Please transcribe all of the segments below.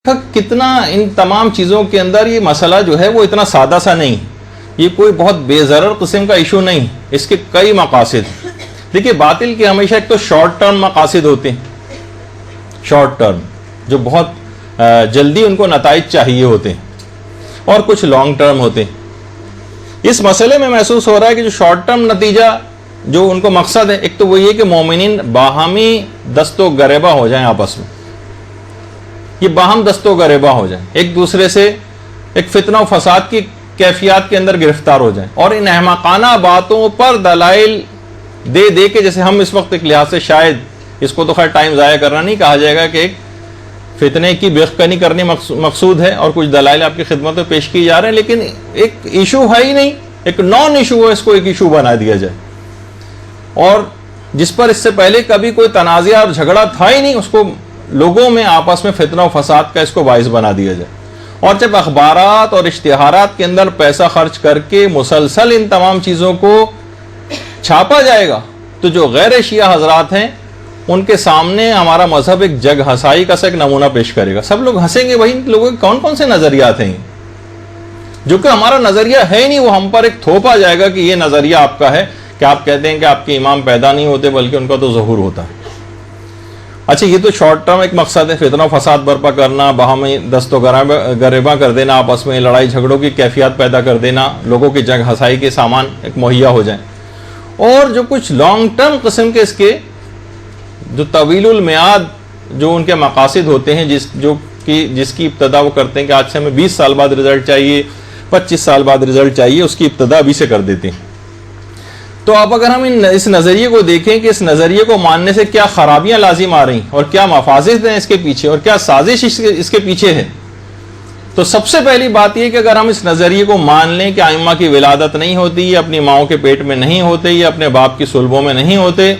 کتنا ان تمام چیزوں کے اندر یہ مسئلہ جو ہے وہ اتنا سادہ سا نہیں، یہ کوئی بہت بے ضرر قسم کا ایشو نہیں، اس کے کئی مقاصد۔ دیکھیے باطل کے ہمیشہ ایک تو شارٹ ٹرم مقاصد ہوتے ہیں، شارٹ ٹرم جو بہت جلدی ان کو نتائج چاہیے ہوتے ہیں، اور کچھ لانگ ٹرم ہوتے ہیں۔ اس مسئلے میں محسوس ہو رہا ہے کہ جو شارٹ ٹرم نتیجہ جو ان کو مقصد ہے، ایک تو وہ یہ کہ مومنین باہمی دست و گریبہ ہو جائیں، آپس میں یہ باہم دست و گریبہ ہو جائیں، ایک دوسرے سے ایک فتنہ و فساد کی کیفیات کے اندر گرفتار ہو جائیں، اور ان احمقانہ باتوں پر دلائل دے دے کے، جیسے ہم اس وقت ایک لحاظ سے شاید اس کو تو خیر ٹائم ضائع کرنا نہیں کہا جائے گا کہ ایک فتنے کی بیخکنی کرنی مقصود ہے اور کچھ دلائل آپ کی خدمت میں پیش کی جا رہے ہیں، لیکن ایک ایشو ہے ہی نہیں، ایک نان ایشو ہے، اس کو ایک ایشو بنا دیا جائے، اور جس پر اس سے پہلے کبھی کوئی تنازع اور جھگڑا تھا ہی نہیں، اس کو لوگوں میں آپس میں فتنہ و فساد کا اس کو باعث بنا دیا جائے۔ اور جب اخبارات اور اشتہارات کے اندر پیسہ خرچ کر کے مسلسل ان تمام چیزوں کو چھاپا جائے گا، تو جو غیر شیعہ حضرات ہیں ان کے سامنے ہمارا مذہب ایک جگ ہنسائی کا سا ایک نمونہ پیش کرے گا۔ سب لوگ ہنسیں گے، بھائی لوگوں کے کون کون سے نظریات ہیں جو کہ ہمارا نظریہ ہے ہی نہیں، وہ ہم پر ایک تھوپا جائے گا کہ یہ نظریہ آپ کا ہے، کہ آپ کہتے ہیں کہ آپ کے امام پیدا نہیں ہوتے بلکہ ان کا تو ظہور ہوتا ہے۔ اچھا، یہ تو شارٹ ٹرم ایک مقصد ہے، فتنہ و فساد برپا کرنا، باہمی دست و گریباں کر دینا، آپس میں لڑائی جھگڑوں کی کیفیات پیدا کر دینا، لوگوں کی جنگ ہنسائی کے سامان ایک مہیا ہو جائیں۔ اور جو کچھ لانگ ٹرم قسم کے اس کے جو طویل المیعاد جو ان کے مقاصد ہوتے ہیں، جس کی ابتدا وہ کرتے ہیں کہ آج سے ہمیں 20 سال بعد رزلٹ چاہیے، 25 سال بعد رزلٹ چاہیے، اس کی ابتدا ابھی سے کر دیتے ہیں۔ تو اب اگر ہم اس نظریے کو دیکھیں کہ اس نظریے کو ماننے سے کیا خرابیاں لازم آ رہی ہیں اور کیا مفاسد ہیں اس کے پیچھے اور کیا سازش اس کے پیچھے ہے، تو سب سے پہلی بات یہ کہ اگر ہم اس نظریے کو مان لیں کہ ائمہ کی ولادت نہیں ہوتی، یہ اپنی ماؤں کے پیٹ میں نہیں ہوتے، یہ اپنے باپ کی صلبوں میں نہیں ہوتے،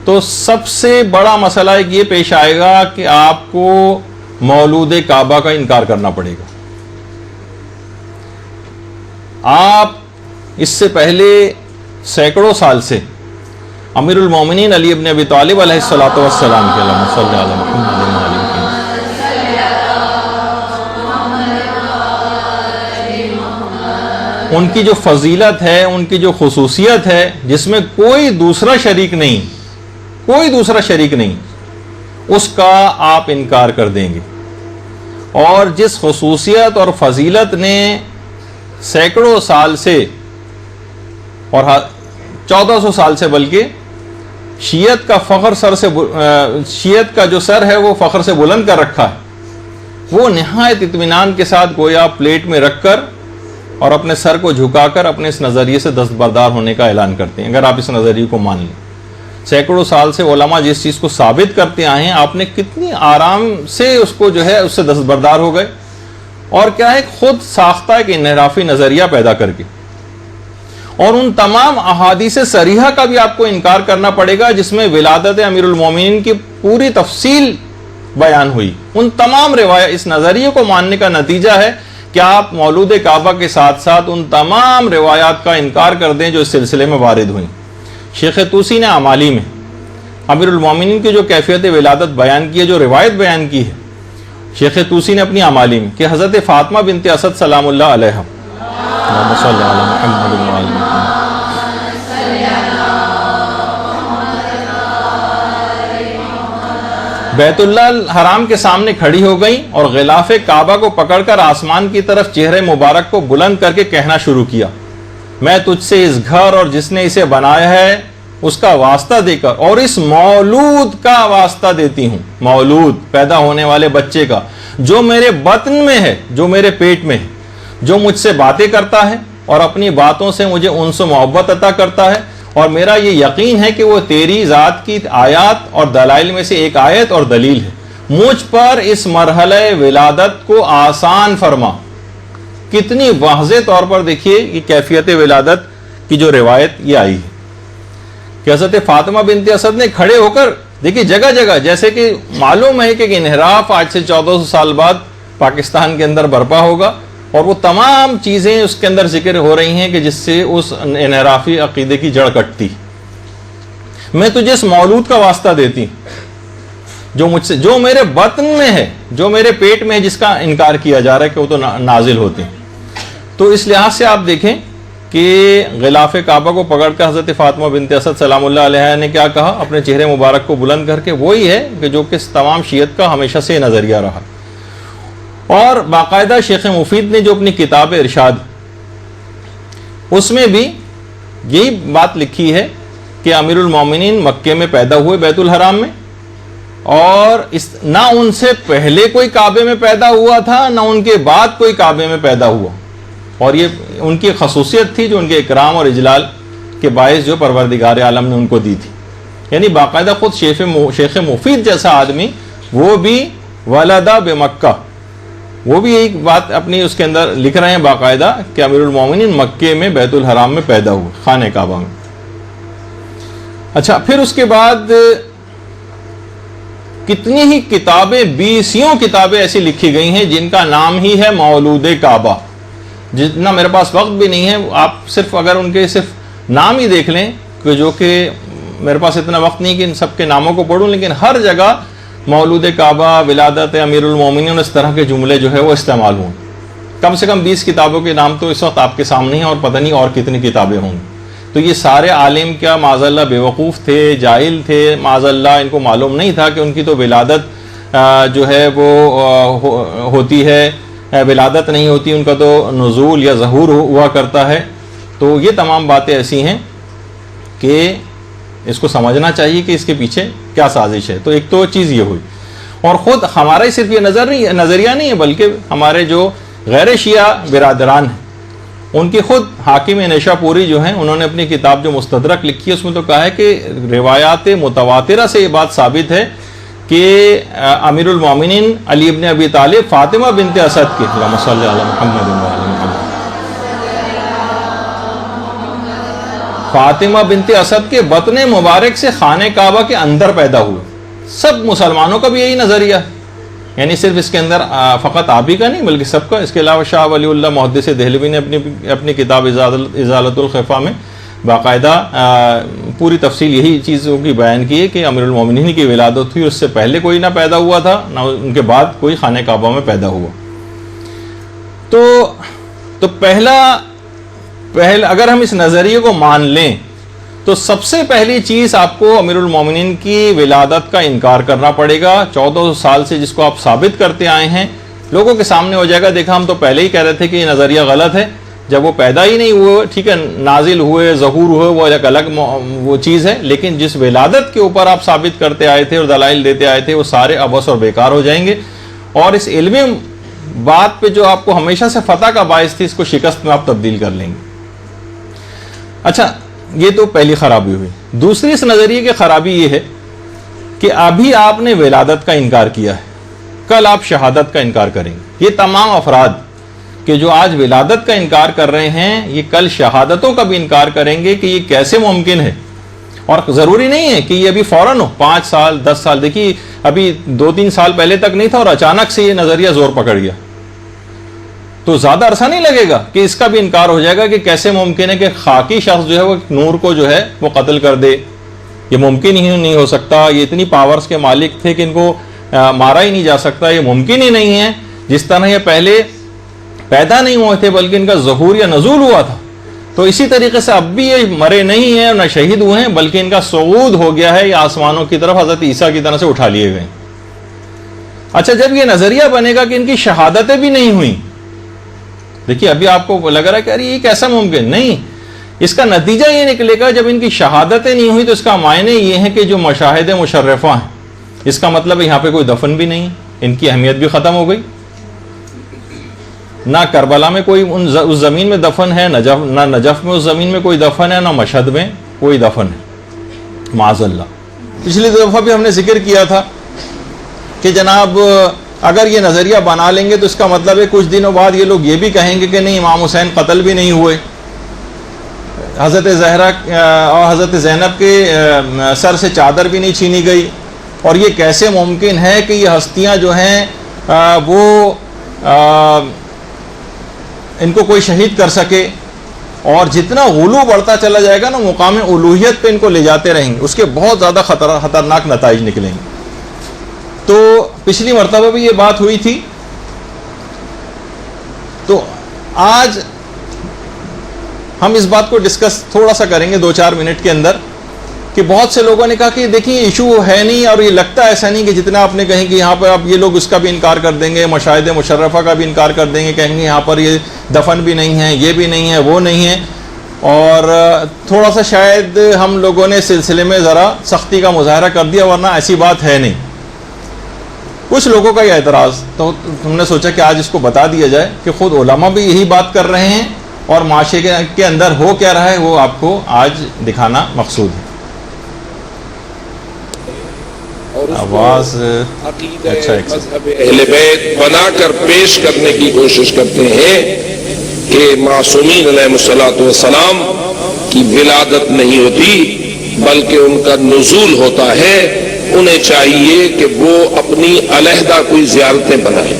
تو سب سے بڑا مسئلہ ایک یہ پیش آئے گا کہ آپ کو مولود کعبہ کا انکار کرنا پڑے گا۔ آپ اس سے پہلے سینکڑوں سال سے امیر المومنین علی ابن ابی طالب علیہ الصلوۃ والسلام کے اللہم صلی علی محمد وعلی محمد، ان کی جو فضیلت ہے، ان کی جو خصوصیت ہے، جس میں کوئی دوسرا شریک نہیں، کوئی دوسرا شریک نہیں، اس کا آپ انکار کر دیں گے۔ اور جس خصوصیت اور فضیلت نے سینکڑوں سال سے اور 1400 سال سے بلکہ شیعت کا فخر شیعت کا جو سر ہے وہ فخر سے بلند کر رکھا ہے، وہ نہایت اطمینان کے ساتھ گویا پلیٹ میں رکھ کر اور اپنے سر کو جھکا کر اپنے اس نظریے سے دستبردار ہونے کا اعلان کرتے ہیں۔ اگر آپ اس نظریے کو مان لیں، سینکڑوں سال سے علماء جس چیز کو ثابت کرتے آئے ہیں، آپ نے کتنی آرام سے اس کو جو ہے اس سے دستبردار ہو گئے، اور کیا ہے خود ساختہ ایک انحرافی نظریہ پیدا کر کے، اور ان تمام احادیث صریحہ کا بھی آپ کو انکار کرنا پڑے گا جس میں ولادت امیر المومنین کی پوری تفصیل بیان ہوئی۔ ان تمام روایات، اس نظریے کو ماننے کا نتیجہ ہے کہ آپ مولود کعبہ کے ساتھ ساتھ ان تمام روایات کا انکار کر دیں جو اس سلسلے میں وارد ہوئیں۔ شیخ طوسی نے اعمالی میں امیر المومنین کی جو کیفیت ولادت بیان کی ہے، جو روایت بیان کی ہے، شیخ طوسی نے اپنی اعمالی میں کہ حضرت فاطمہ بنت اسد سلام اللہ علیہا، اللہم صلی علی محمد وعلی محمد، بیت اللہ حرام کے سامنے کھڑی ہو گئیں اور غلاف کعبہ کو پکڑ کر آسمان کی طرف چہرے مبارک کو بلند کر کے کہنا شروع کیا، میں تجھ سے اس گھر اور جس نے اسے بنایا ہے اس کا واسطہ دے کر اور اس مولود کا واسطہ دیتی ہوں، مولود پیدا ہونے والے بچے کا، جو میرے بطن میں ہے، جو میرے پیٹ میں ہے، جو مجھ سے باتیں کرتا ہے اور اپنی باتوں سے مجھے انس و محبت عطا کرتا ہے، اور میرا یہ یقین ہے کہ وہ تیری ذات کی آیات اور دلائل میں سے ایک آیت اور دلیل ہے، مجھ پر اس مرحلہ ولادت کو آسان فرما۔ کتنی واضح طور پر دیکھیے یہ کیفیت ولادت کی جو روایت یہ آئی ہے کہ حضرت فاطمہ بنت اسد نے کھڑے ہو کر دیکھیے جگہ جگہ، جیسے کہ معلوم ہے کہ انحراف آج سے 1400 سال بعد پاکستان کے اندر برپا ہوگا، اور وہ تمام چیزیں اس کے اندر ذکر ہو رہی ہیں کہ جس سے اس انحرافی عقیدے کی جڑ کٹتی۔ میں تجھے اس مولود کا واسطہ دیتی جو مجھ سے، جو میرے بطن میں ہے، جو میرے پیٹ میں ہے، جس کا انکار کیا جا رہا ہے کہ وہ تو نازل ہوتے ہیں۔ تو اس لحاظ سے آپ دیکھیں کہ غلاف کعبہ کو پکڑ کر حضرت فاطمہ بنت اسد سلام اللہ علیہ نے کیا کہا اپنے چہرے مبارک کو بلند کر کے، وہی ہے کہ جو کہ تمام شیعت کا ہمیشہ سے نظریہ رہا۔ اور باقاعدہ شیخ مفید نے جو اپنی کتاب ارشاد، اس میں بھی یہی بات لکھی ہے کہ امیر المومنین مکے میں پیدا ہوئے بیت الحرام میں، اور نہ ان سے پہلے کوئی کعبے میں پیدا ہوا تھا، نہ ان کے بعد کوئی کعبے میں پیدا ہوا، اور یہ ان کی خصوصیت تھی جو ان کے اکرام اور اجلال کے باعث جو پروردگار عالم نے ان کو دی تھی۔ یعنی باقاعدہ خود شیخ مفید جیسا آدمی وہ بھی ولدہ بمکہ، وہ بھی ایک بات اپنی اس کے اندر لکھ رہے ہیں باقاعدہ کہ امیر المومنین مکے میں بیت الحرام میں پیدا ہوئے، خانہ کعبہ میں۔ اچھا، پھر اس کے بعد کتنی ہی کتابیں، 20 کتابیں ایسی لکھی گئی ہیں جن کا نام ہی ہے مولود کعبہ۔ جتنا میرے پاس وقت بھی نہیں ہے، آپ صرف اگر ان کے صرف نام ہی دیکھ لیں، کہ جو کہ میرے پاس اتنا وقت نہیں کہ ان سب کے ناموں کو پڑھوں، لیکن ہر جگہ مولود کعبہ، ولادت امیر المومنین، اس طرح کے جملے جو ہے وہ استعمال ہوں۔ کم سے کم 20 کتابوں کے نام تو اس وقت آپ کے سامنے ہیں، اور پتہ نہیں اور کتنی کتابیں ہوں گی۔ تو یہ سارے عالم کیا معاذ اللہ بے وقوف تھے، جاہل تھے، معاذ اللہ ان کو معلوم نہیں تھا کہ ان کی تو ولادت جو ہے وہ ہوتی ہے، ولادت نہیں ہوتی، ان کا تو نزول یا ظہور ہوا کرتا ہے۔ تو یہ تمام باتیں ایسی ہیں کہ اس کو سمجھنا چاہیے کہ اس کے پیچھے کیا سازش ہے۔ تو ایک تو چیز یہ ہوئی، اور خود ہمارا ہی صرف یہ نظریہ نہیں ہے، بلکہ ہمارے جو غیر شیعہ برادران ہیں ان کی خود حاکم نیشا پوری جو ہیں، انہوں نے اپنی کتاب جو مستدرک لکھی ہے اس میں تو کہا ہے کہ روایات متواترہ سے یہ بات ثابت ہے کہ امیر المومنین علی ابن ابی طالب فاطمہ بنت اسد کے، اللہم صلی علی محمد و علی محمد، فاطمہ بنت اسد کے بطن مبارک سے خانہ کعبہ کے اندر پیدا ہوئے۔ سب مسلمانوں کا بھی یہی نظریہ ہے، یعنی صرف اس کے اندر فقط آپ ہی کا نہیں بلکہ سب کا۔ اس کے علاوہ شاہ ولی اللہ محدث دہلوی نے اپنی کتاب ازالۃ الخفا میں باقاعدہ پوری تفصیل یہی چیزوں کی بیان کی ہے کہ امیر المومنین کی ولادت ہوئی، اس سے پہلے کوئی نہ پیدا ہوا تھا، نہ ان کے بعد کوئی خانہ کعبہ میں پیدا ہوا۔ تو پہلا اگر ہم اس نظریے کو مان لیں تو سب سے پہلی چیز آپ کو امیر المومنین کی ولادت کا انکار کرنا پڑے گا۔ 1400 سال سے جس کو آپ ثابت کرتے آئے ہیں، لوگوں کے سامنے ہو جائے گا، دیکھا ہم تو پہلے ہی کہہ رہے تھے کہ یہ نظریہ غلط ہے، جب وہ پیدا ہی نہیں ہوئے، ٹھیک ہے نازل ہوئے، ظہور ہوئے، وہ ایک الگ وہ چیز ہے، لیکن جس ولادت کے اوپر آپ ثابت کرتے آئے تھے اور دلائل دیتے آئے تھے وہ سارے عبث اور بیکار ہو جائیں گے، اور اس علمی بات پہ جو آپ کو ہمیشہ سے فتح کا باعث تھی، اس کو شکست میں آپ تبدیل کر لیں گے۔ اچھا، یہ تو پہلی خرابی ہوئی۔ دوسری اس نظریے کی خرابی یہ ہے کہ ابھی آپ نے ولادت کا انکار کیا ہے، کل آپ شہادت کا انکار کریں گے۔ یہ تمام افراد کہ جو آج ولادت کا انکار کر رہے ہیں، یہ کل شہادتوں کا بھی انکار کریں گے کہ یہ کیسے ممکن ہے، اور ضروری نہیں ہے کہ یہ ابھی فوراً ہو، 5 سال 10 سال، دیکھیے ابھی 2-3 سال پہلے تک نہیں تھا اور اچانک سے یہ نظریہ زور پکڑ گیا، تو زیادہ عرصہ نہیں لگے گا کہ اس کا بھی انکار ہو جائے گا کہ کیسے ممکن ہے کہ خاکی شخص جو ہے وہ نور کو جو ہے وہ قتل کر دے، یہ ممکن ہی نہیں ہو سکتا، یہ اتنی پاورز کے مالک تھے کہ ان کو مارا ہی نہیں جا سکتا، یہ ممکن ہی نہیں ہے۔ جس طرح یہ پہلے پیدا نہیں ہوئے تھے بلکہ ان کا ظہور یا نزول ہوا تھا، تو اسی طریقے سے اب بھی یہ مرے نہیں ہیں، نہ شہید ہوئے ہیں، بلکہ ان کا صعود ہو گیا ہے، یہ آسمانوں کی طرف حضرت عیسیٰ کی طرح سے اٹھا لیے گئے۔ اچھا، جب یہ نظریہ بنے گا کہ ان کی شہادتیں بھی نہیں ہوئیں، دیکھیے ابھی آپ کو لگ رہا ہے کہ ارے یہ کیسا ممکن، نہیں، اس کا نتیجہ یہ نکلے گا جب ان کی شہادتیں نہیں ہوئی تو اس کا معنی یہ ہے کہ جو مشاہد مشرفہ ہیں، اس کا مطلب یہاں پہ کوئی دفن بھی نہیں، ان کی اہمیت بھی ختم ہو گئی، نہ کربلا میں کوئی اس زمین میں دفن ہے، نہ نجف میں اس زمین میں کوئی دفن ہے، نہ مشہد میں کوئی دفن ہے، معاذ اللہ۔ پچھلی دفعہ بھی ہم نے ذکر کیا تھا کہ جناب اگر یہ نظریہ بنا لیں گے تو اس کا مطلب ہے کچھ دنوں بعد یہ لوگ یہ بھی کہیں گے کہ نہیں، امام حسین قتل بھی نہیں ہوئے، حضرت زہرا اور حضرت زینب کے سر سے چادر بھی نہیں چھینی گئی، اور یہ کیسے ممکن ہے کہ یہ ہستیاں جو ہیں وہ ان کو کوئی شہید کر سکے، اور جتنا غلو بڑھتا چلا جائے گا نا مقام الوہیت پہ ان کو لے جاتے رہیں گے، اس کے بہت زیادہ خطرناک نتائج نکلیں گے۔ تو پچھلی مرتبہ بھی یہ بات ہوئی تھی. تو آج ہم اس بات کو ڈسکس تھوڑا سا کریں گے 2-4 منٹ کے اندر کہ بہت سے لوگوں نے کہا کہ دیکھیں ایشو ہے نہیں، اور یہ لگتا ایسا نہیں کہ جتنا آپ نے کہیں کہ یہاں پر آپ یہ لوگ اس کا بھی انکار کر دیں گے، مشاہد مشرفہ کا بھی انکار کر دیں گے، کہیں گے یہاں پر یہ دفن بھی نہیں ہے، یہ بھی نہیں ہے، وہ نہیں ہے. اور تھوڑا سا شاید ہم لوگوں نے سلسلے میں ذرا سختی کا مظاہرہ کر دیا، ورنہ ایسی بات ہے نہیں. کچھ لوگوں کا یہ اعتراض، تو ہم نے سوچا کہ آج اس کو بتا دیا جائے کہ خود علماء بھی یہی بات کر رہے ہیں، اور معاشرے کے اندر ہو کیا رہا ہے وہ آپ کو آج دکھانا مقصود ہے. آواز اچھا مذہب اہل بیت بنا کر پیش کرنے کی کوشش کرتے ہیں کہ معصومین علیہ الصلوۃ والسلام کی ولادت نہیں ہوتی بلکہ ان کا نزول ہوتا ہے. انہیں چاہیے کہ وہ اپنی علیحدہ کوئی زیارتیں بنائیں.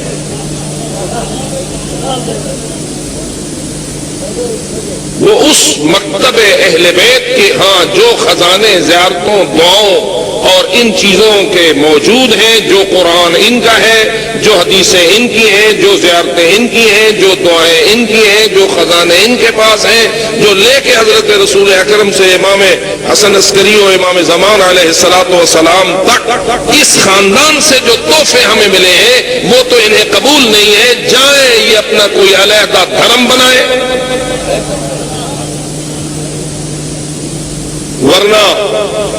وہ اس مکتب اہل بیت کے ہاں جو خزانے زیارتوں، دعاؤں اور ان چیزوں کے موجود ہیں، جو قرآن ان کا ہے، جو حدیثیں ان کی ہیں، جو زیارتیں ان کی ہیں، جو دعائیں ان کی ہیں، جو خزانے ان کے پاس ہیں، جو لے کے حضرت رسول اکرم سے امام حسن عسکری و امام زمان علیہ الصلوۃ والسلام تک اس خاندان سے جو تحفے ہمیں ملے ہیں وہ تو انہیں قبول نہیں ہے. جائیں یہ اپنا کوئی علیحدہ دھرم بنائے، ورنہ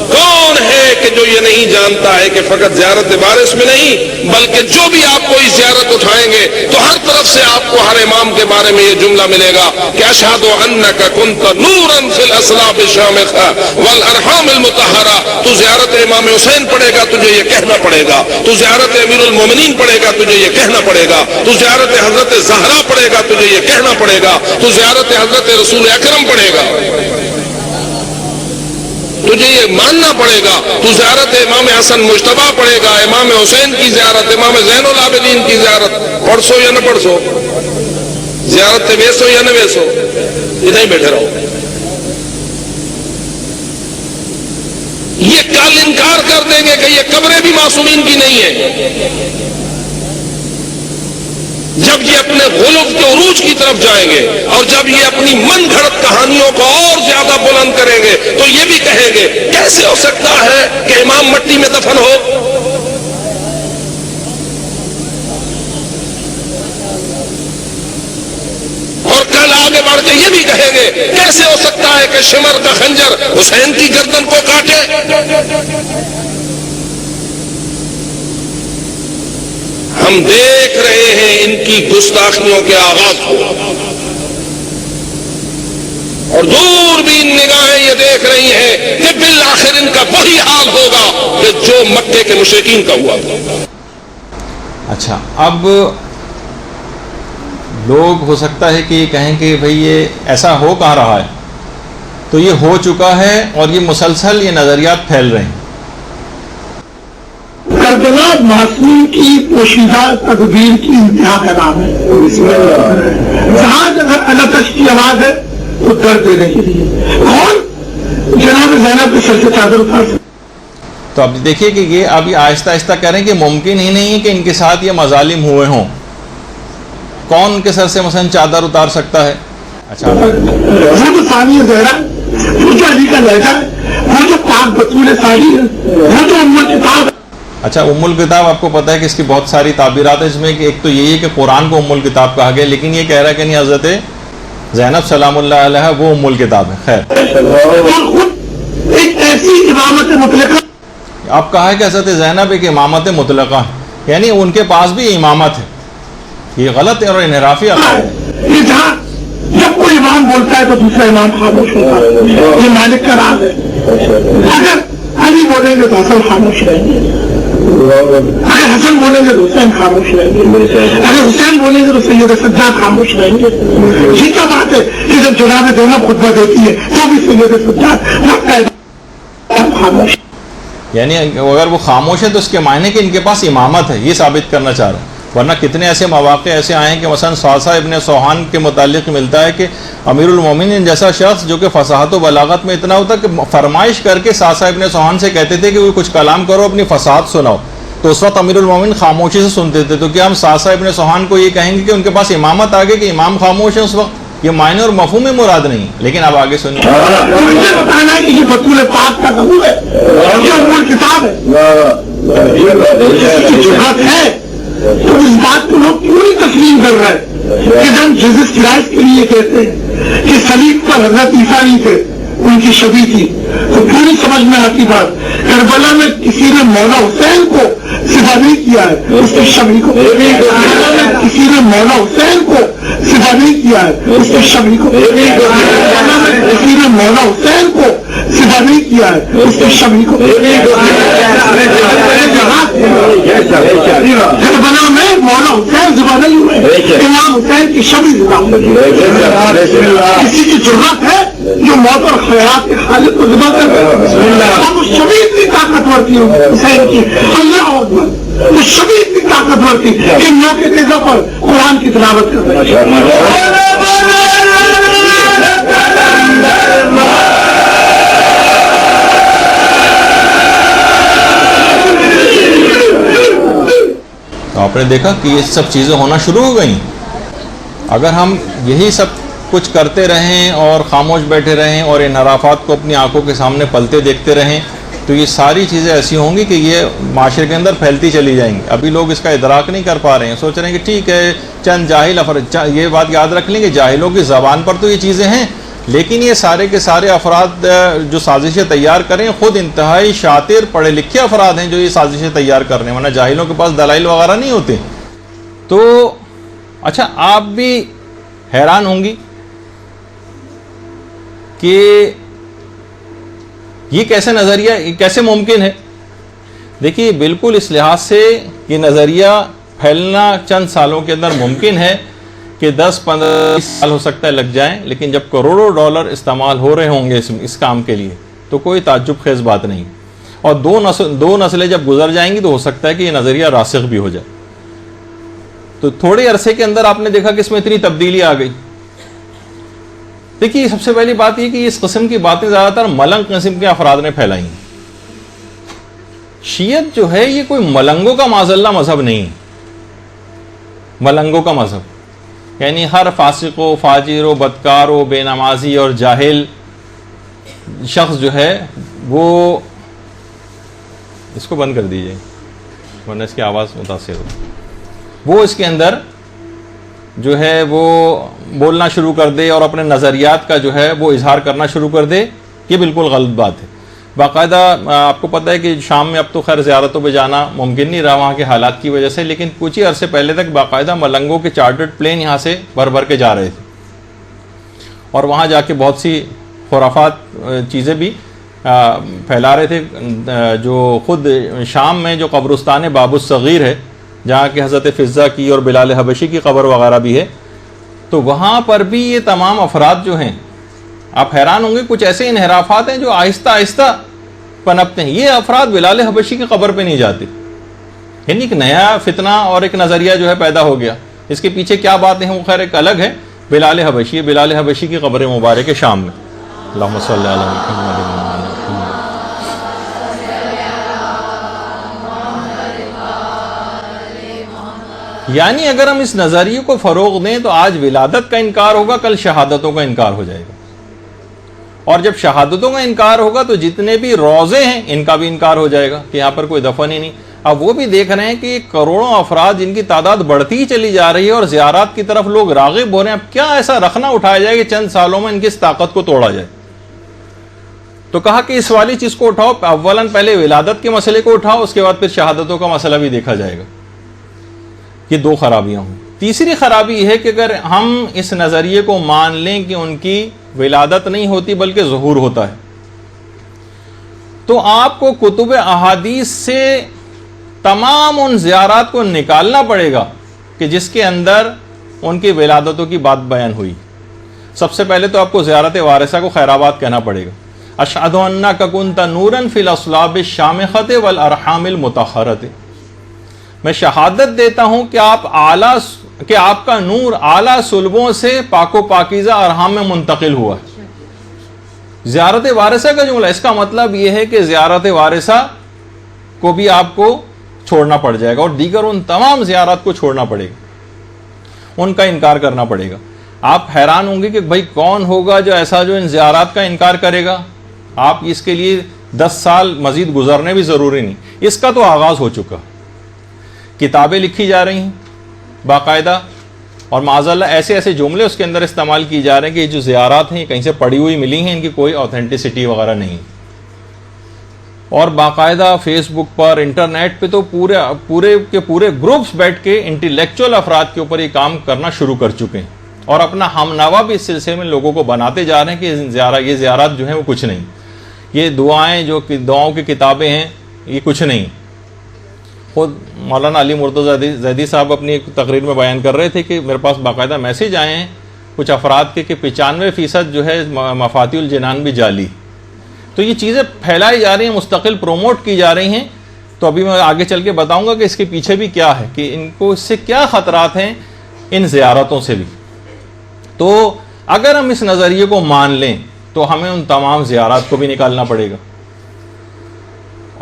کون ہے کہ جو یہ نہیں جانتا ہے کہ فقط زیارت بارش میں نہیں بلکہ جو بھی آپ کوئی زیارت اٹھائیں گے تو ہر طرف سے آپ کو ہر امام کے بارے میں یہ جملہ ملے گا کہ اشہد انک کنت نورا فی الاصلاب الشامخہ والارحام المطہرہ. تو زیارت امام حسین پڑھے گا تجھے یہ کہنا پڑے گا، تو زیارت امیر المومنین پڑھے گا تجھے یہ کہنا پڑے گا، تو زیارت حضرت زہرا پڑھے گا تجھے یہ کہنا پڑے گا، تو زیارت حضرت رسول اکرم پڑھے گا تجھے یہ ماننا پڑے گا، تو زیارت امام حسن مجتبیٰ پڑھے گا، امام حسین کی زیارت، امام زین العابدین کی زیارت پڑھسو یا نہ پڑھسو، زیارت ویسو یا نہ ویسو، ادھر ہی بیٹھے رہو. یہ کل انکار کر دیں گے کہ یہ قبریں بھی معصومین کی نہیں ہیں. جب یہ اپنے غلو کے عروج کی طرف جائیں گے اور جب یہ اپنی من گھڑت کہانیوں کو اور زیادہ بلند کریں گے تو یہ بھی کہیں گے کیسے ہو سکتا ہے کہ امام مٹی میں دفن ہو. اور کل آگے بڑھ کے یہ بھی کہیں گے کیسے ہو سکتا ہے کہ شمر کا خنجر حسین کی گردن کو کاٹے. ہم دیکھ رہے ہیں ان کی گستاخیوں کے آغاز کو، اور دور بھی نگاہیں یہ دیکھ رہی ہیں کہ بالآخر ان کا وہی حال ہوگا کہ جو مکے کے مشرکین کا ہوا تھا. اچھا، اب لوگ ہو سکتا ہے کہ یہ کہیں کہ بھئی یہ ایسا ہو کہاں رہا ہے، تو یہ ہو چکا ہے اور یہ مسلسل یہ نظریات پھیل رہے ہیں. کربلا معصوم کی پوشیدہ تدبیر کی انتہا کا نام ہے. جہاں اگر اللہ تشک کی آواز ہے تو درد دینے کے لیے اور جناب زینب کے سر سے چادر اتار سکتے. تو اب دیکھیے کہ یہ ابھی آہستہ آہستہ کہہ رہے ہیں کہ ممکن ہی نہیں ہے کہ ان کے ساتھ یہ مظالم ہوئے ہوں. کون ان کے سر سے مثلا چادر اتار سکتا ہے؟ اچھا، وہ جو ثانی زہرا، وہ جو علی کا لہجہ ہے، وہ جو پاک بطول ساڑی ہے، وہ جو ام الکتاب ہے. اچھا، ام الکتاب آپ کو پتہ ہے کہ اس کی بہت ساری تعبیرات ہیں، اس میں ایک تو یہی ہے کہ قرآن کو ام الکتاب کہا گیا، لیکن یہ کہہ رہا ہے کہ نہیں، حضرت زینب سلام اللہ علیہ وہ ام الکتاب ہے. خیر، اور خود ایک ایسی امامت مطلقہ، آپ کہا ہے کہ حضرت زینب ایک امامت مطلقہ ہے، یعنی ان کے پاس بھی امامت ہے. یہ غلط ہے اور انحرافی عقائد ہے. یہ جہاں جب کوئی امام بولتا ہے تو دوسرا امام خاموش ہوتا ہے. یہ مالک کا راز ہے. اگر علی بولیں گے تو حسن خاموش رہیں گے، اگر حسن بولیں گے تو حسین خاموش رہیں گے، اگر حسین بولیں گے تو سید سجاد خاموش رہیں گے. یہ کیا بات ہے کہ جب جناب زینب خطبہ دیتی ہے تو بھی سید سجاد لگتا ہے خاموش. یعنی اگر وہ خاموش ہے تو اس کے معنی کہ ان کے پاس امامت ہے، یہ ثابت کرنا چاہ رہا ہے. ورنہ کتنے ایسے مواقع ایسے آئے ہیں کہ مثلا صاصہ ابن سوحان کے متعلق ملتا ہے کہ امیر المومنین جیسا شخص جو کہ فصاحت و بلاغت میں اتنا ہوتا کہ فرمائش کر کے صاصہ ابن سوحان سے کہتے تھے کہ وہ کچھ کلام کرو، اپنی فصاحت سناؤ. تو اس وقت امیر المومنین خاموشی سے سنتے تھے. تو کیا ہم ساسا ابن سوحان کو یہ کہیں گے کہ ان کے پاس امامت آ گئی کہ امام خاموش ہے اس وقت؟ یہ معنی اور مفہوم میں مراد نہیں. لیکن اب آگے سنیے. مجھے بتانا ہے کہ یہ رسول پاک کا ضرور ہے, یہ امور کتاب ہے, اس کی جرات ہے, تو اس بات کو لوگ کیوں نہیں تسلیم کر رہے ہیں کہ جب جیسس کرائسٹ کے لیے کہتے ہیں کہ صلیب پر حضرت عیسیٰ نہیں تھے, ان کی شبیہ تھی, تو پوری سمجھ میں آتی بات. کربلا میں کسی نے مولا حسین کو صفا نہیں کیا ہے, اس کی شبیہ کو. کربلا میں کسی نے مولا حسین کو صفا نہیں کیا ہے, اس کی شبیہ کو. کربلا میں کسی نے مولا حسین کو صفا نہیں کیا ہے, اس کی شبیہ کو. کربلا میں مولا حسین صفا نہیں ہوئے, امام حسین کی شبیہ صفا ہوئی. کسی کی ضرورت ہے جو موت اور خیرات کے خالق کو ذبح کر وہ شبیہ اتنی طاقتور تھی حسین کی, اللہ اکبر, وہ شبیہ اتنی طاقتور تھی کہ موقع کے جگہ پر قرآن کی تلاوت کر رہی تو آپ نے دیکھا کہ یہ سب چیزیں ہونا شروع ہو گئیں. اگر ہم یہی سب کچھ کرتے رہیں اور خاموش بیٹھے رہیں اور ان انحرافات کو اپنی آنکھوں کے سامنے پلتے دیکھتے رہیں تو یہ ساری چیزیں ایسی ہوں گی کہ یہ معاشرے کے اندر پھیلتی چلی جائیں گی. ابھی لوگ اس کا ادراک نہیں کر پا رہے ہیں, سوچ رہے ہیں کہ ٹھیک ہے چند جاہل یہ بات یاد رکھ لیں کہ جاہلوں کی زبان پر تو یہ چیزیں ہیں, لیکن یہ سارے کے سارے افراد جو سازشیں تیار کریں خود انتہائی شاطر پڑھے لکھے افراد ہیں جو یہ سازشیں تیار کر رہے ہیں, ورنہ جاہلوں کے پاس دلائل وغیرہ نہیں ہوتے. تو اچھا آپ بھی حیران ہوں گی کہ یہ کیسے نظریہ کیسے ممکن ہے. دیکھیے بالکل اس لحاظ سے یہ نظریہ پھیلنا چند سالوں کے اندر ممکن ہے کہ 10-15 سال ہو سکتا ہے لگ جائیں, لیکن جب کروڑوں ڈالر استعمال ہو رہے ہوں گے اس کام کے لیے تو کوئی تعجب خیز بات نہیں. اور دو نسلیں جب گزر جائیں گی تو ہو سکتا ہے کہ یہ نظریہ راسخ بھی ہو جائے. تو تھوڑے عرصے کے اندر آپ نے دیکھا کہ اس میں اتنی تبدیلی آ گئی. دیکھیے سب سے پہلی بات یہ کہ اس قسم کی باتیں زیادہ تر ملنگ قسم کے افراد نے پھیلائی ہیں. شیعت جو ہے یہ کوئی ملنگوں کا معذلہ مذہب نہیں, ملنگوں کا مذہب یعنی ہر فاسق و فاجر و بدکار و بے نمازی اور جاہل شخص جو ہے وہ, اس کو بند کر دیجئے ورنہ اس کی آواز متاثر ہو, وہ اس کے اندر جو ہے وہ بولنا شروع کر دے اور اپنے نظریات کا جو ہے وہ اظہار کرنا شروع کر دے, یہ بالکل غلط بات ہے. باقاعدہ آپ کو پتہ ہے کہ شام میں اب تو خیر زیارتوں پہ جانا ممکن نہیں رہا وہاں کے حالات کی وجہ سے, لیکن کچھ ہی عرصے پہلے تک باقاعدہ ملنگوں کے چارٹرڈ پلین یہاں سے بھر کے جا رہے تھے اور وہاں جا کے بہت سی خرافات چیزیں بھی پھیلا رہے تھے. جو خود شام میں جو قبرستان باب الصغیر ہے جہاں کہ حضرت فضہ کی اور بلال حبشی کی قبر وغیرہ بھی ہے, تو وہاں پر بھی یہ تمام افراد جو ہیں آپ حیران ہوں گے کچھ ایسے انحرافات ہیں جو آہستہ آہستہ پنپتے ہیں. یہ افراد بلال حبشی کی قبر پہ نہیں جاتے, یعنی ایک نیا فتنہ اور ایک نظریہ جو ہے پیدا ہو گیا. اس کے پیچھے کیا باتیں ہیں وہ خیر ایک الگ ہے. بلال حبشی کی قبر مبارک شام میں. اللہم صلی علی محمد. یعنی اگر ہم اس نظریے کو فروغ دیں تو آج ولادت کا انکار ہوگا, کل شہادتوں کا انکار ہو جائے گا, اور جب شہادتوں کا انکار ہوگا تو جتنے بھی روزے ہیں ان کا بھی انکار ہو جائے گا کہ یہاں پر کوئی دفن ہی نہیں. اب وہ بھی دیکھ رہے ہیں کہ کروڑوں افراد جن کی تعداد بڑھتی ہی چلی جا رہی ہے اور زیارات کی طرف لوگ راغب ہو رہے ہیں, اب کیا ایسا رخنا اٹھایا جائے کہ چند سالوں میں ان کی اس طاقت کو توڑا جائے. تو کہا کہ اس والی چیز کو اٹھاؤ, اولاً پہلے ولادت کے مسئلے کو اٹھاؤ, اس کے بعد پھر شہادتوں کا مسئلہ بھی دیکھا جائے گا. یہ دو خرابیاں ہوں. تیسری خرابی یہ ہے کہ اگر ہم اس نظریے کو مان لیں کہ ان کی ولادت نہیں ہوتی بلکہ ظہور ہوتا ہے, تو آپ کو کتب احادیث سے تمام ان زیارات کو نکالنا پڑے گا کہ جس کے اندر ان کی ولادتوں کی بات بیان ہوئی. سب سے پہلے تو آپ کو زیارت وارثہ کو خیرآباد کہنا پڑے گا. اشہد انک کنت نورا فی الاصلاب الشامخۃ والارحام المطہرۃ, میں شہادت دیتا ہوں کہ آپ کا نور اعلیٰ صلبوں سے پاک و پاکیزہ ارحام میں منتقل ہوا ہے. زیارت وارثہ کا جملہ, اس کا مطلب یہ ہے کہ زیارت وارثہ کو بھی آپ کو چھوڑنا پڑ جائے گا اور دیگر ان تمام زیارات کو چھوڑنا پڑے گا، ان کا انکار کرنا پڑے گا۔ آپ حیران ہوں گے کہ بھائی کون ہوگا جو ایسا جو ان زیارات کا انکار کرے گا؟ آپ اس کے لیے 10 سال مزید گزرنے بھی ضروری نہیں، اس کا تو آغاز ہو چکا، کتابیں لکھی جا رہی ہیں باقاعدہ، اور معاذ اللہ ایسے ایسے جملے اس کے اندر استعمال کی جا رہے ہیں کہ یہ جو زیارات ہیں یہ کہیں سے پڑھی ہوئی ملی ہیں، ان کی کوئی اوتھینٹسٹی وغیرہ نہیں، اور باقاعدہ فیس بک پر انٹرنیٹ پہ تو پورے گروپس بیٹھ کے انٹلیکچوئل افراد کے اوپر یہ کام کرنا شروع کر چکے ہیں، اور اپنا ہم نوا بھی اس سلسلے میں لوگوں کو بناتے جا رہے ہیں کہ یہ زیارات جو ہیں وہ کچھ نہیں، یہ دعاؤں کی کتابیں ہیں یہ کچھ نہیں۔ خود مولانا علی مرتضی زیدی صاحب اپنی ایک تقریر میں بیان کر رہے تھے کہ میرے پاس باقاعدہ میسیج آئے ہیں کچھ افراد کے کہ 95% جو ہے مفاتیح الجنان بھی جعلی۔ تو یہ چیزیں پھیلائی جا رہی ہیں، مستقل پروموٹ کی جا رہی ہیں، تو ابھی میں آگے چل کے بتاؤں گا کہ اس کے پیچھے بھی کیا ہے، کہ ان کو اس سے کیا خطرات ہیں ان زیارتوں سے بھی۔ تو اگر ہم اس نظریے کو مان لیں تو ہمیں ان تمام زیارات کو بھی نکالنا پڑے گا،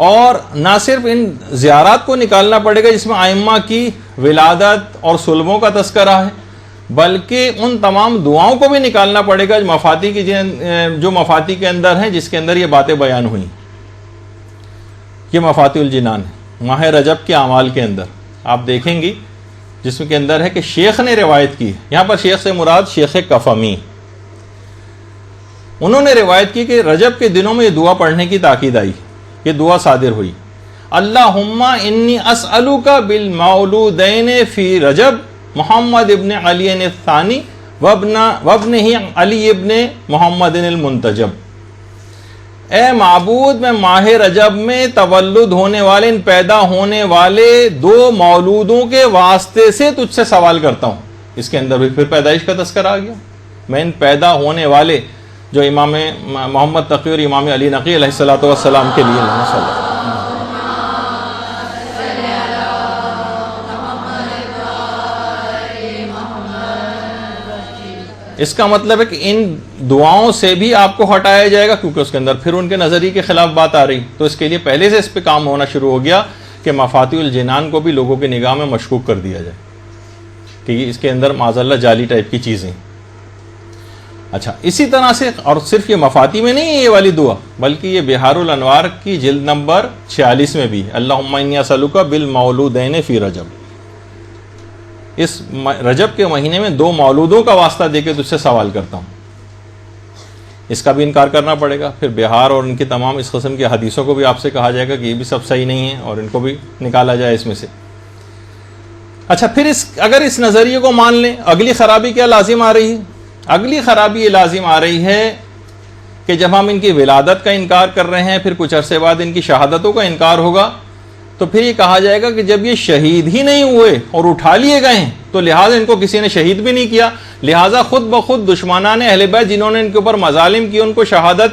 اور نہ صرف ان زیارات کو نکالنا پڑے گا جس میں ائمہ کی ولادت اور صلبوں کا تذکرہ ہے، بلکہ ان تمام دعاؤں کو بھی نکالنا پڑے گا جو مفاتیح کے اندر ہیں، جس کے اندر یہ باتیں بیان ہوئیں۔ یہ مفاتیح الجنان ہے ماہ رجب کے اعمال کے اندر آپ دیکھیں گی، جس کے اندر ہے کہ شیخ نے روایت کی، یہاں پر شیخ سے مراد شیخ کفمی، انہوں نے روایت کی کہ رجب کے دنوں میں یہ دعا پڑھنے کی تاکید آئی، یہ دعا صادر ہوئی، اللہم انی اسألک بالمولودین فی رجب محمد ابن علی الثانی وابنہ علی ابن محمد المنتجب۔ اے معبود، میں ماہ رجب میں تولد ہونے والے، ان پیدا ہونے والے 2 مولودوں کے واسطے سے تجھ سے سوال کرتا ہوں۔ اس کے اندر بھی پھر پیدائش کا تذکرہ آ گیا، میں ان پیدا ہونے والے جو امام محمد تقی اور امام علی نقی علیہ السلام کے لیے اس کا مطلب ہے کہ ان دعاؤں سے بھی آپ کو ہٹایا جائے گا، کیونکہ اس کے اندر پھر ان کے نظریے کے خلاف بات آ رہی، تو اس کے لیے پہلے سے اس پہ کام ہونا شروع ہو گیا کہ مفاتیح الجنان کو بھی لوگوں کی نگاہ میں مشکوک کر دیا جائے کہ اس کے اندر معاذ اللہ جعلی ٹائپ کی چیزیں۔ اچھا، اسی طرح سے، اور صرف یہ مفاتیح میں نہیں ہے یہ والی دعا، بلکہ یہ بحار الانوار کی جلد نمبر 46 میں بھی ہے، اللہم انی اسألک بالمولودین فی رجب۔ اس رجب کے مہینے میں 2 مولودوں کا واسطہ دے کے تجھ سے سوال کرتا ہوں، اس کا بھی انکار کرنا پڑے گا۔ پھر بہار اور ان کی تمام اس قسم کی حدیثوں کو بھی آپ سے کہا جائے گا کہ یہ بھی سب صحیح نہیں ہے اور ان کو بھی نکالا جائے اس میں سے۔ اچھا، پھر اگر اس نظریے کو مان لیں، اگلی خرابی کیا لازم آ رہی ہے؟ اگلی خرابی یہ لازم آ رہی ہے کہ جب ہم ان کی ولادت کا انکار کر رہے ہیں، پھر کچھ عرصے بعد ان کی شہادتوں کا انکار ہوگا، تو پھر یہ کہا جائے گا کہ جب یہ شہید ہی نہیں ہوئے اور اٹھا لیے گئے ہیں تو لہٰذا ان کو کسی نے شہید بھی نہیں کیا، لہٰذا خود بخود دشمنان اہل بیت جنہوں نے ان کے اوپر مظالم کی، ان کو شہادت،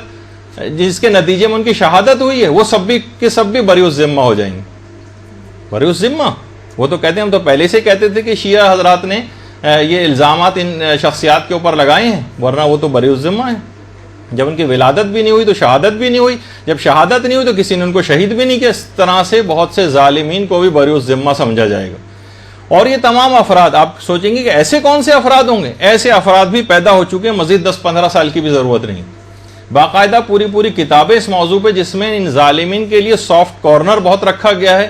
جس کے نتیجے میں ان کی شہادت ہوئی ہے، وہ سب بھی بری الذمہ ہو جائیں گے۔ بری الذمہ، وہ تو کہتے ہیں، ہم تو پہلے سے کہتے تھے کہ شیعہ حضرات نے یہ الزامات ان شخصیات کے اوپر لگائے ہیں، ورنہ وہ تو بری الذمہ ہیں۔ جب ان کی ولادت بھی نہیں ہوئی تو شہادت بھی نہیں ہوئی، جب شہادت نہیں ہوئی تو کسی نے ان کو شہید بھی نہیں کیا۔ اس طرح سے بہت سے ظالمین کو بھی بری الذمہ سمجھا جائے گا، اور یہ تمام افراد، آپ سوچیں گے کہ ایسے کون سے افراد ہوں گے؟ ایسے افراد بھی پیدا ہو چکے ہیں، مزید 10-15 سال کی بھی ضرورت نہیں۔ باقاعدہ پوری کتابیں اس موضوع پہ، جس میں ان ظالمین کے لیے سافٹ کارنر بہت رکھا گیا ہے،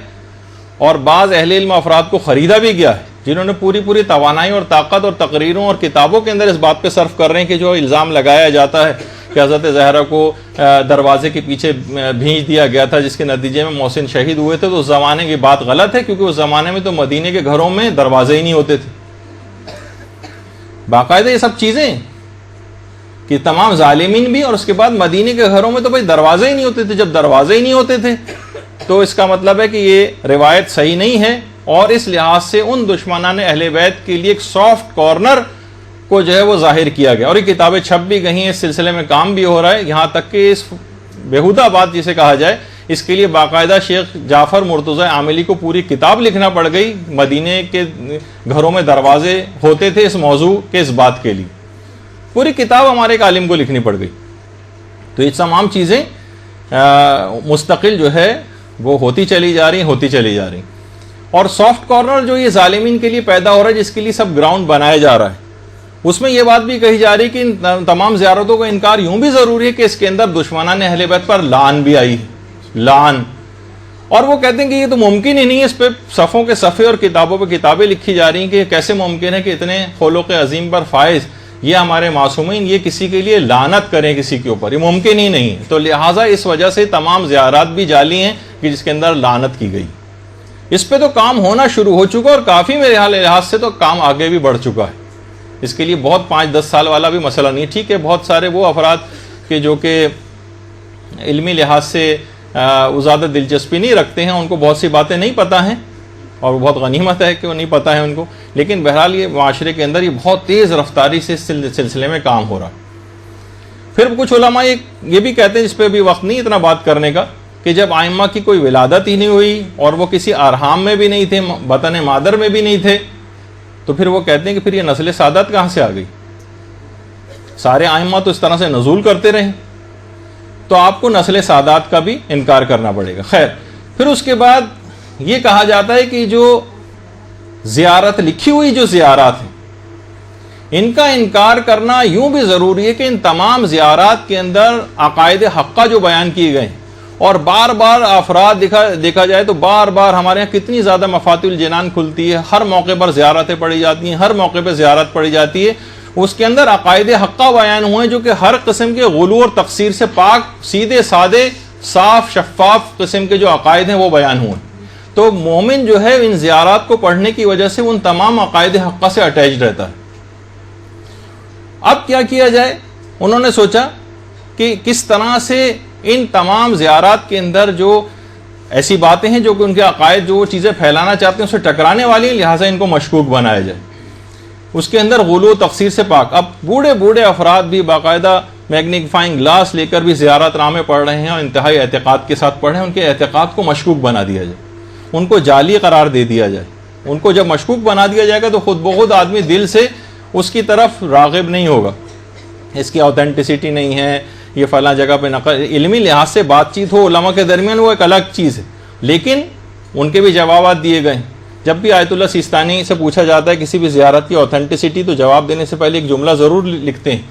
اور بعض اہل علم افراد کو خریدا بھی گیا ہے، جنہوں نے پوری توانائی اور طاقت اور تقریروں اور کتابوں کے اندر اس بات پہ صرف کر رہے ہیں کہ جو الزام لگایا جاتا ہے کہ حضرت زہرا کو دروازے کے پیچھے بھیج دیا گیا تھا، جس کے نتیجے میں محسن شہید ہوئے تھے، تو اس زمانے کی بات غلط ہے، کیونکہ اس زمانے میں تو مدینے کے گھروں میں دروازے ہی نہیں ہوتے تھے۔ باقاعدہ یہ سب چیزیں کہ تمام ظالمین بھی، اور اس کے بعد مدینے کے گھروں میں تو بھائی دروازے ہی نہیں ہوتے تھے۔ جب دروازے ہی نہیں ہوتے تھے تو اس کا مطلب ہے کہ یہ روایت صحیح نہیں ہے، اور اس لحاظ سے ان دشمنان اہل بیت کے لیے ایک سافٹ کارنر کو جو ہے وہ ظاہر کیا گیا، اور یہ کتابیں چھپ بھی گئی ہیں، اس سلسلے میں کام بھی ہو رہا ہے، یہاں تک کہ اس بیہودہ بات جسے کہا جائے، اس کے لیے باقاعدہ شیخ جعفر مرتضی عاملی کو پوری کتاب لکھنا پڑ گئی، مدینے کے گھروں میں دروازے ہوتے تھے اس موضوع کے اس بات کے لیے، پوری کتاب ہمارے ایک عالم کو لکھنی پڑ گئی۔ تو یہ تمام چیزیں مستقل جو ہے وہ ہوتی چلی جا رہی ہیں۔ اور سافٹ کارنر جو یہ ظالمین کے لیے پیدا ہو رہا ہے، جس کے لیے سب گراؤنڈ بنایا جا رہا ہے، اس میں یہ بات بھی کہی جا رہی ہے کہ ان تمام زیارتوں کا انکار یوں بھی ضروری ہے کہ اس کے اندر دشمنان اہل بیت پر لعن بھی آئی، لعن. اور وہ کہتے ہیں کہ یہ تو ممکن ہی نہیں ہے. اس پہ صفوں کے صفحے اور کتابوں پہ کتابیں لکھی جا رہی ہیں کہ یہ کیسے ممکن ہے کہ اتنے خلق عظیم پر فائز یہ ہمارے معصومین یہ کسی کے لیے لعنت کریں کسی کے اوپر، یہ ممکن ہی نہیں ہے. تو لہٰذا اس وجہ سے تمام زیارات بھی جعلی ہیں کہ جس کے اندر لعنت کی گئی. اس پہ تو کام ہونا شروع ہو چکا اور کافی میرے لحاظ سے تو کام آگے بھی بڑھ چکا ہے. اس کے لیے بہت 5-10 سال والا بھی مسئلہ نہیں. ٹھیک ہے، بہت سارے وہ افراد کہ جو کہ علمی لحاظ سے زیادہ دلچسپی نہیں رکھتے ہیں، ان کو بہت سی باتیں نہیں پتہ ہیں، اور بہت غنیمت ہے کہ وہ نہیں پتہ ہے ان کو. لیکن بہرحال یہ معاشرے کے اندر یہ بہت تیز رفتاری سے اس سلسلے میں کام ہو رہا. پھر کچھ علماء یہ بھی کہتے ہیں، جس پہ بھی وقت نہیں اتنا بات کرنے کا، کہ جب آئمہ کی کوئی ولادت ہی نہیں ہوئی اور وہ کسی ارحام میں بھی نہیں تھے، بطن مادر میں بھی نہیں تھے، تو پھر وہ کہتے ہیں کہ پھر یہ نسل سعادت کہاں سے آ گئی؟ سارے آئمہ تو اس طرح سے نزول کرتے رہے، تو آپ کو نسل سعادت کا بھی انکار کرنا پڑے گا. خیر، پھر اس کے بعد یہ کہا جاتا ہے کہ جو زیارت لکھی ہوئی جو زیارات ہیں، ان کا انکار کرنا یوں بھی ضروری ہے کہ ان تمام زیارات کے اندر عقائد حقہ جو بیان کیے گئے ہیں، اور بار بار افراد دیکھا جائے تو بار بار ہمارے یہاں کتنی زیادہ مفاتیح الجنان کھلتی ہے، ہر موقع پر زیارتیں پڑھی جاتی ہیں، ہر موقع پہ زیارت پڑھی جاتی ہے. اس کے اندر عقائد حقہ بیان ہوئے جو کہ ہر قسم کے غلو اور تقصیر سے پاک، سیدھے سادے، صاف شفاف قسم کے جو عقائد ہیں وہ بیان ہوئے. تو مومن جو ہے ان زیارات کو پڑھنے کی وجہ سے ان تمام عقائد حقہ سے اٹیچ رہتا ہے. اب کیا کیا جائے؟ انہوں نے سوچا کہ کس طرح سے ان تمام زیارات کے اندر جو ایسی باتیں ہیں جو کہ ان کے عقائد جو چیزیں پھیلانا چاہتے ہیں اسے ٹکرانے والی ہیں، لہٰذا ان کو مشکوک بنایا جائے، اس کے اندر غلو و تقصیر سے پاک. اب بوڑھے افراد بھی باقاعدہ میگنیفائنگ گلاس لے کر بھی زیارت نامے پڑھ رہے ہیں اور انتہائی اعتقاد کے ساتھ پڑھ رہے ہیں. ان کے اعتقاد کو مشکوک بنا دیا جائے، ان کو جعلی قرار دے دیا جائے. ان کو جب مشکوک بنا دیا جائے گا تو خود بخود آدمی دل سے اس کی طرف راغب نہیں ہوگا. اس کی آتھینٹسٹی نہیں ہے، یہ فلاں جگہ پہ نقل، علمی لحاظ سے بات چیت ہو علماء کے درمیان وہ ایک الگ چیز ہے. لیکن ان کے بھی جوابات دیے گئے. جب بھی آیت اللہ سیستانی سے پوچھا جاتا ہے کسی بھی زیارت کی آتھینٹسٹی، تو جواب دینے سے پہلے ایک جملہ ضرور لکھتے ہیں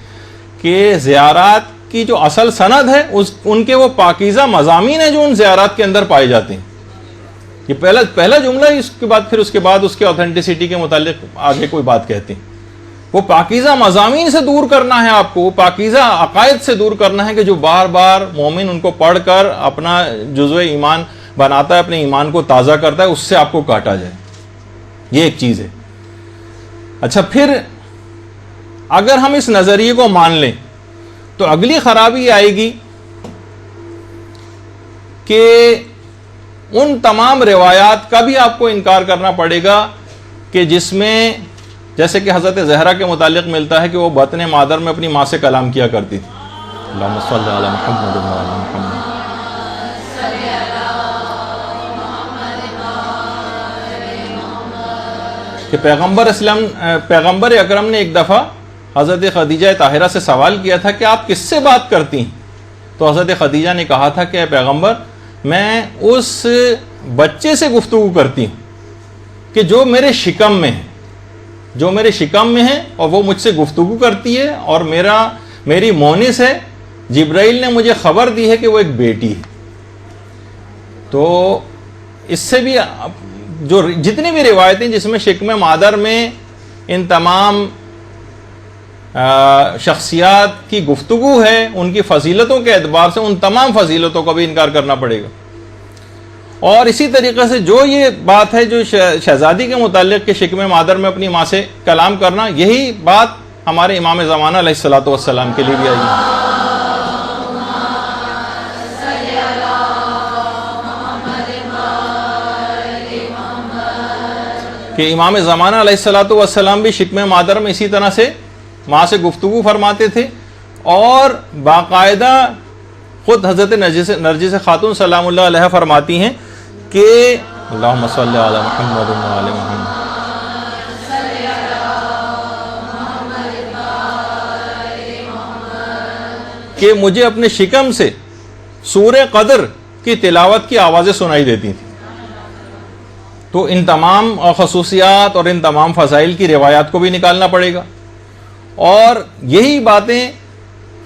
کہ زیارات کی جو اصل سند ہے ان کے وہ پاکیزہ مضامین ہیں جو ان زیارات کے اندر پائے جاتے ہیں. یہ پہلا جملہ ہے. اس کے بعد اس کے آتھینٹسٹی کے متعلق آگے کوئی بات کہتے ہیں. وہ پاکیزہ مضامین سے دور کرنا ہے آپ کو، وہ پاکیزہ عقائد سے دور کرنا ہے کہ جو بار بار مومن ان کو پڑھ کر اپنا جزو ایمان بناتا ہے، اپنے ایمان کو تازہ کرتا ہے، اس سے آپ کو کاٹا جائے. یہ ایک چیز ہے. اچھا، پھر اگر ہم اس نظریے کو مان لیں تو اگلی خرابی آئے گی کہ ان تمام روایات کا بھی آپ کو انکار کرنا پڑے گا کہ جس میں جیسے کہ حضرت زہرا کے متعلق ملتا ہے کہ وہ بطن مادر میں اپنی ماں سے کلام کیا کرتی تھی. اللہم صلی علی محمد و علی محمد. کہ پیغمبر اکرم نے ایک دفعہ حضرت خدیجہ طاہرہ سے سوال کیا تھا کہ آپ کس سے بات کرتی ہیں؟ تو حضرت خدیجہ نے کہا تھا کہ اے پیغمبر، میں اس بچے سے گفتگو کرتی ہوں کہ جو میرے شکم میں ہے، اور وہ مجھ سے گفتگو کرتی ہے، اور میری مونس ہے، جبرائیل نے مجھے خبر دی ہے کہ وہ ایک بیٹی ہے. تو اس سے بھی جو جتنی بھی روایتیں جس میں شکم مادر میں ان تمام شخصیات کی گفتگو ہے، ان کی فضیلتوں کے اعتبار سے ان تمام فضیلتوں کا بھی انکار کرنا پڑے گا. اور اسی طریقے سے جو یہ بات ہے جو شہزادی کے متعلق کہ شکم مادر میں اپنی ماں سے کلام کرنا، یہی بات ہمارے امام زمانہ علیہ الصلوۃ والسلام کے لیے بھی آئی ہے. کہ امام زمانہ علیہ الصلوۃ والسلام بھی شکم مادر میں اسی طرح سے ماں سے گفتگو فرماتے تھے، اور باقاعدہ خود حضرت نرجس خاتون سلام اللہ علیہ فرماتی ہیں کہ اللہم صلی علی محمد و علی محمد، کہ مجھے اپنے شکم سے سورہ قدر کی تلاوت کی آوازیں سنائی دیتی تھیں. تو ان تمام خصوصیات اور ان تمام فضائل کی روایات کو بھی نکالنا پڑے گا. اور یہی باتیں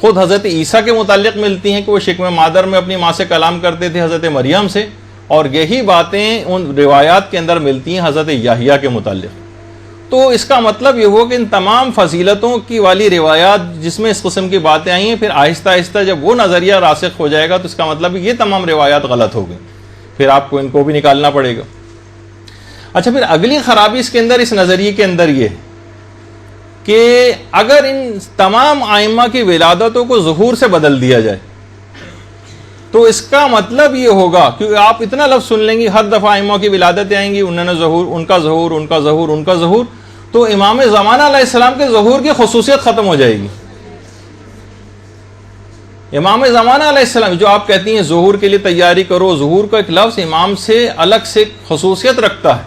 خود حضرت عیسیٰ کے متعلق ملتی ہیں کہ وہ شکم مادر میں اپنی ماں سے کلام کرتے تھے حضرت مریم سے, اور یہی باتیں ان روایات کے اندر ملتی ہیں حضرت یحییٰ کے متعلق. تو اس کا مطلب یہ ہوا کہ ان تمام فضیلتوں کی والی روایات جس میں اس قسم کی باتیں آئی ہیں, پھر آہستہ آہستہ جب وہ نظریہ راسخ ہو جائے گا تو اس کا مطلب یہ تمام روایات غلط ہو گئی, پھر آپ کو ان کو بھی نکالنا پڑے گا. اچھا, پھر اگلی خرابی اس کے اندر, اس نظریے کے اندر یہ کہ اگر ان تمام ائمہ کی ولادتوں کو ظہور سے بدل دیا جائے تو اس کا مطلب یہ ہوگا, کیونکہ آپ اتنا لفظ سن لیں گے ہر دفعہ ائمہ کی ولادتیں آئیں گی, انہوں نے ظہور, ان کا ظہور, ان کا ظہور, ان کا ظہور, تو امام زمانہ علیہ السلام کے ظہور کی خصوصیت ختم ہو جائے گی. امام زمانہ علیہ السلام جو آپ کہتی ہیں ظہور کے لیے تیاری کرو, ظہور کا ایک لفظ امام سے الگ سے خصوصیت رکھتا ہے.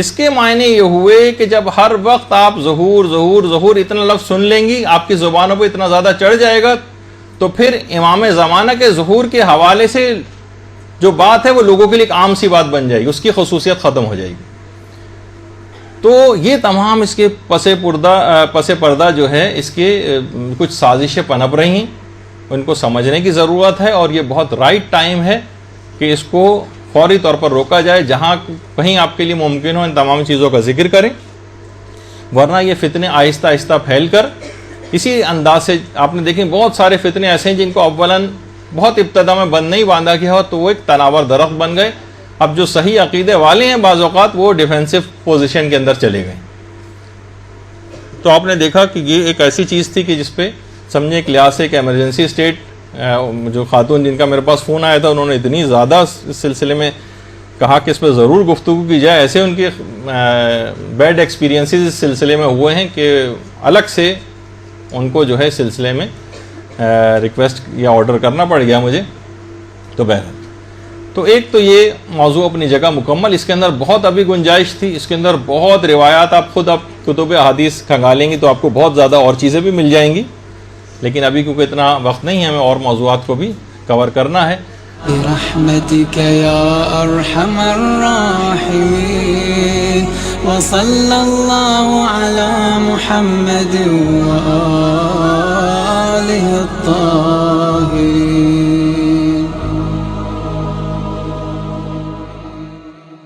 اس کے معنی یہ ہوئے کہ جب ہر وقت آپ ظہور ظہور ظہور اتنا لفظ سن لیں گی, آپ کی زبانوں پہ اتنا زیادہ چڑھ جائے گا, تو پھر امام زمانہ کے ظہور کے حوالے سے جو بات ہے وہ لوگوں کے لیے ایک عام سی بات بن جائے گی, اس کی خصوصیت ختم ہو جائے گی. تو یہ تمام اس کے پس پردہ جو ہے اس کے کچھ سازشیں پنپ رہی ہیں, ان کو سمجھنے کی ضرورت ہے, اور یہ بہت رائٹ ٹائم ہے کہ اس کو فوری طور پر روکا جائے. جہاں کہیں آپ کے لیے ممکن ہو ان تمام چیزوں کا ذکر کریں, ورنہ یہ فتنے آہستہ آہستہ پھیل کر اسی انداز سے, آپ نے دیکھیں بہت سارے فتنے ایسے ہیں جن کو اولاً بہت ابتدا میں بند نہیں باندھا گیا ہو تو وہ ایک تناور درخت بن گئے. اب جو صحیح عقیدے والے ہیں بعض اوقات وہ ڈیفینسو پوزیشن کے اندر چلے گئے. تو آپ نے دیکھا کہ یہ ایک ایسی چیز تھی کہ جس پہ سمجھے ایک لحاظ سے ایک ایمرجنسی اسٹیٹ, جو خاتون جن کا میرے پاس فون آیا تھا انہوں نے اتنی زیادہ اس سلسلے میں کہا کہ اس پہ ضرور گفتگو کی جائے. ایسے ان کے بیڈ ایکسپیرینسز اس سلسلے میں ہوئے ہیں کہ الگ سے ان کو جو ہے سلسلے میں ریکویسٹ یا آرڈر کرنا پڑ گیا مجھے. تو بہرحال, تو ایک تو یہ موضوع اپنی جگہ مکمل, اس کے اندر بہت ابھی گنجائش تھی, اس کے اندر بہت روایات, آپ خود اب کتب احادیث کھنگالیں گی تو آپ کو بہت زیادہ اور چیزیں بھی مل جائیں گی, لیکن ابھی کیونکہ اتنا وقت نہیں ہے ہمیں اور موضوعات کو بھی کور کرنا ہے. برحمتك يا أرحم الراحمين وصلى الله على محمد وآله